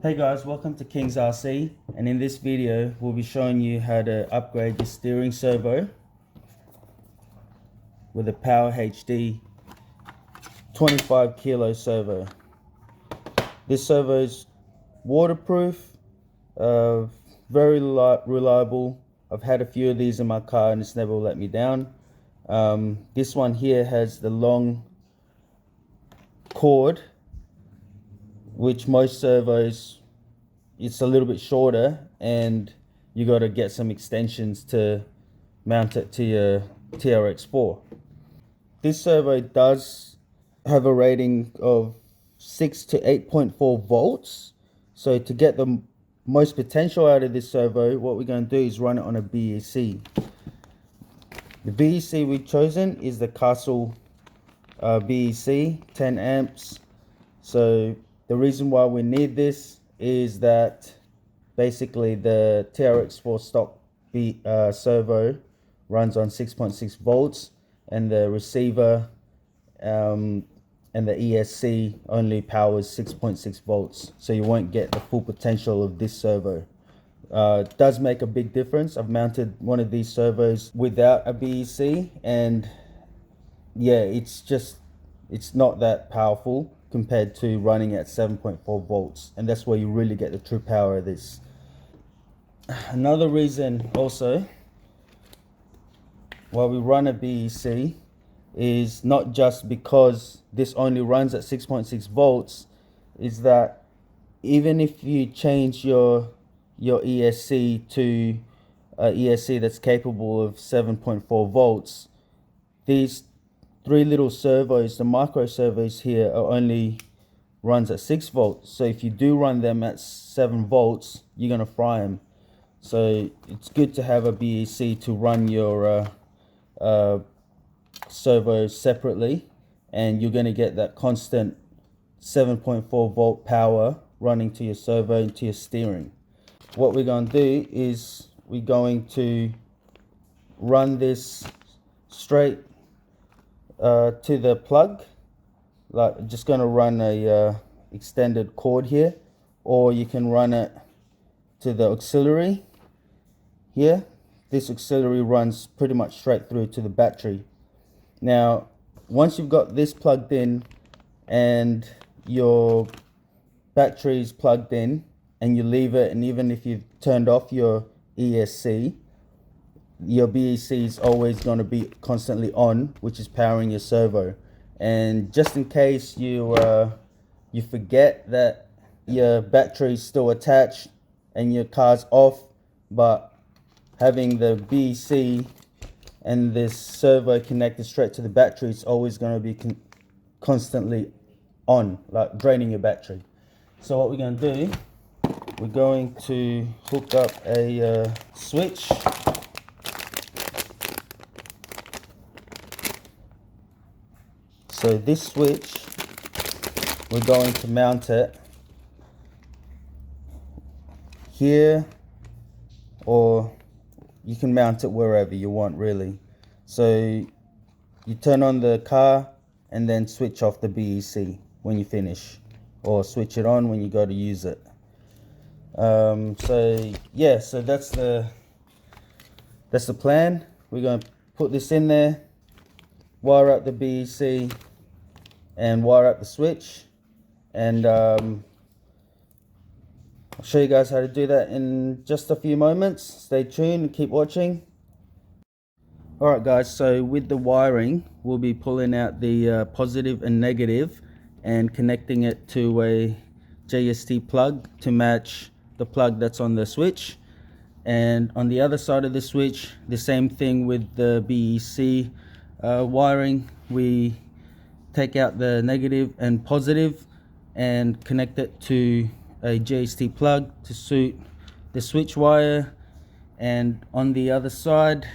Hey guys, welcome to King's RC, and in this video we'll be showing you how to upgrade your steering servo with a Power HD 25 kilo servo. This servo is waterproof, very reliable. I've had a few of these in my car and it's never let me down. This one here has the long cord, which most servos it's a little bit shorter, and you got to get some extensions to mount it to your TRX4. This servo does have a rating of 6 to 8.4 volts. So to get the most potential out of this servo, what we're going to do is run it on a BEC. The BEC we've chosen is the Castle BEC, 10 amps. So the reason why we need this is that basically the TRX4 stock servo runs on 6.6 volts, and the receiver and the ESC only powers 6.6 volts, so you won't get the full potential of this servo. It does make a big difference. I've mounted one of these servos without a BEC, and yeah, it's not that powerful compared to running at 7.4 volts, and that's where you really get the true power of this. Another reason also why we run a BEC is not just because this only runs at 6.6 volts, is that even if you change your ESC to a ESC that's capable of 7.4 volts, these three little servos, the micro servos here, are only runs at 6 volts. So if you do run them at 7 volts, you're gonna fry them. So it's good to have a BEC to run your servo separately, and you're gonna get that constant 7.4 volt power running to your servo and to your steering. What we're going to do is we're going to run this straight to the plug, like just going to run a extended cord here, or you can run it to the auxiliary here. This auxiliary runs pretty much straight through to the battery. Now once you've got this plugged in and your battery is plugged in and you leave it, and even if you've turned off your ESC, your BEC is always going to be constantly on, which is powering your servo. And just in case you forget that your battery is still attached and your car's off, but having the BEC and this servo connected straight to the battery, it's always going to be constantly on, like draining your battery. So what we're going to do, we're going to hook up a switch. So this switch, we're going to mount it here, or you can mount it wherever you want really. So you turn on the car and then switch off the BEC when you finish, or switch it on when you go to use it. So yeah, so that's the plan. We're going to put this in there, wire up the BEC and wire up the switch, and I'll show you guys how to do that in just a few moments. Stay tuned and keep watching. Alright guys, so with the wiring, we'll be pulling out the positive and negative and connecting it to a JST plug to match the plug that's on the switch. And on the other side of the switch, the same thing with the BEC wiring. We take out the negative and positive and connect it to a JST plug to suit the switch wire, and on the other side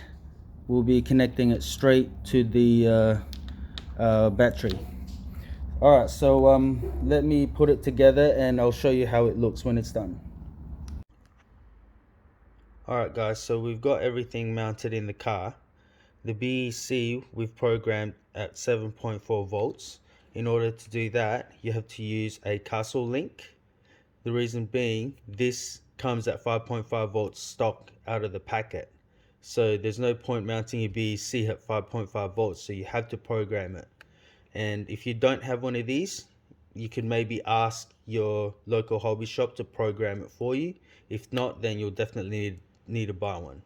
we'll be connecting it straight to the battery. Alright, so let me put it together and I'll show you how it looks when it's done. Alright guys, so we've got everything mounted in the car. The BEC we've programmed at 7.4 volts. In order to do that, you have to use a Castle link. The reason being, this comes at 5.5 volts stock out of the packet. So there's no point mounting your BEC at 5.5 volts, so you have to program it. And if you don't have one of these, you can maybe ask your local hobby shop to program it for you. If not, then you'll definitely need to buy one.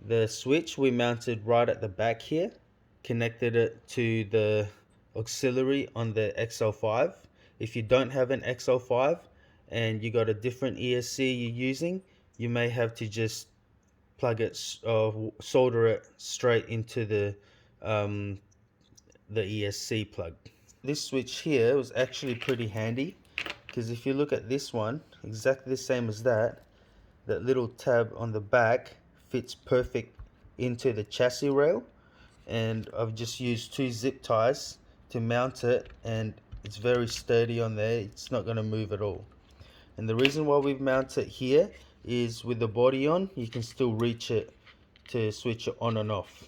The switch we mounted right at the back here, connected it to the auxiliary on the XL5. If you don't have an XL5 and you got a different ESC you're using, you may have to just plug it, solder it straight into the ESC plug. This switch here was actually pretty handy, because if you look at this one, exactly the same as that little tab on the back fits perfect into the chassis rail, and I've just used 2 zip ties to mount it, and it's very sturdy on there. It's not going to move at all. And the reason why we've mounted it here is with the body on, you can still reach it to switch it on and off.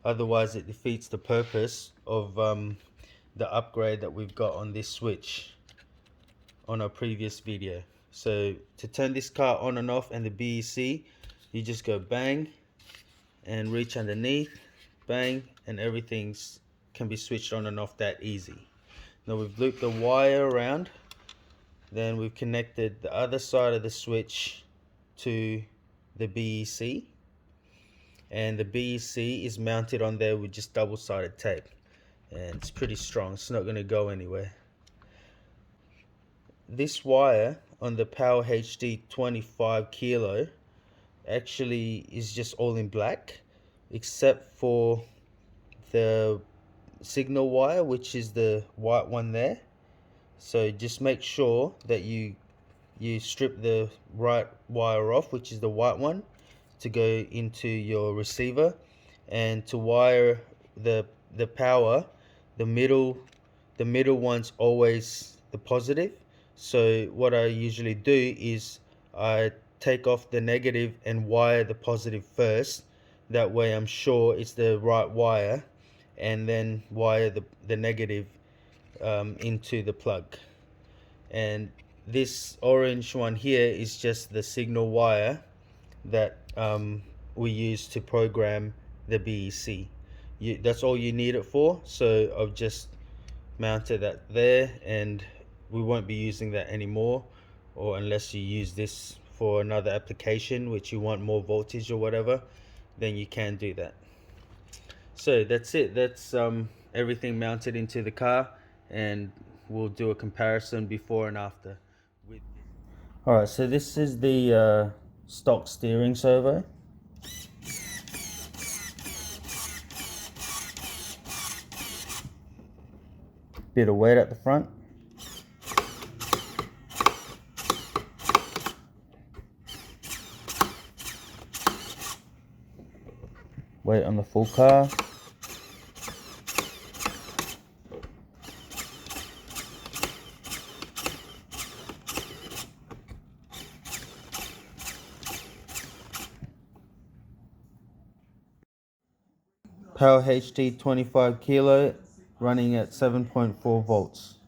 Otherwise it defeats the purpose of the upgrade that we've got on this switch on our previous video. So to turn this car on and off and the BEC, you just go bang and reach underneath, bang, and everything's can be switched on and off that easy. Now we've looped the wire around, then we've connected the other side of the switch to the BEC, and the BEC is mounted on there with just double-sided tape, and it's pretty strong. It's not going to go anywhere. This wire on the Power HD 25 kilo actually is just all in black, except for the signal wire, which is the white one there. So just make sure that you strip the right wire off, which is the white one, to go into your receiver, and to wire the power, the middle one's always the positive. So what I usually do is I take off the negative and wire the positive first. That way I'm sure it's the right wire, and then wire the negative into the plug. And this orange one here is just the signal wire that we use to program the BEC. That's all you need it for. So I've just mounted that there, and we won't be using that anymore, or unless you use this for another application which you want more voltage or whatever, then you can do that. So that's it. That's everything mounted into the car, and we'll do a comparison before and after. Alright, so this is the stock steering servo. Bit of weight at the front. Weight on the full car. Power HD 25 kilo, running at 7.4 volts.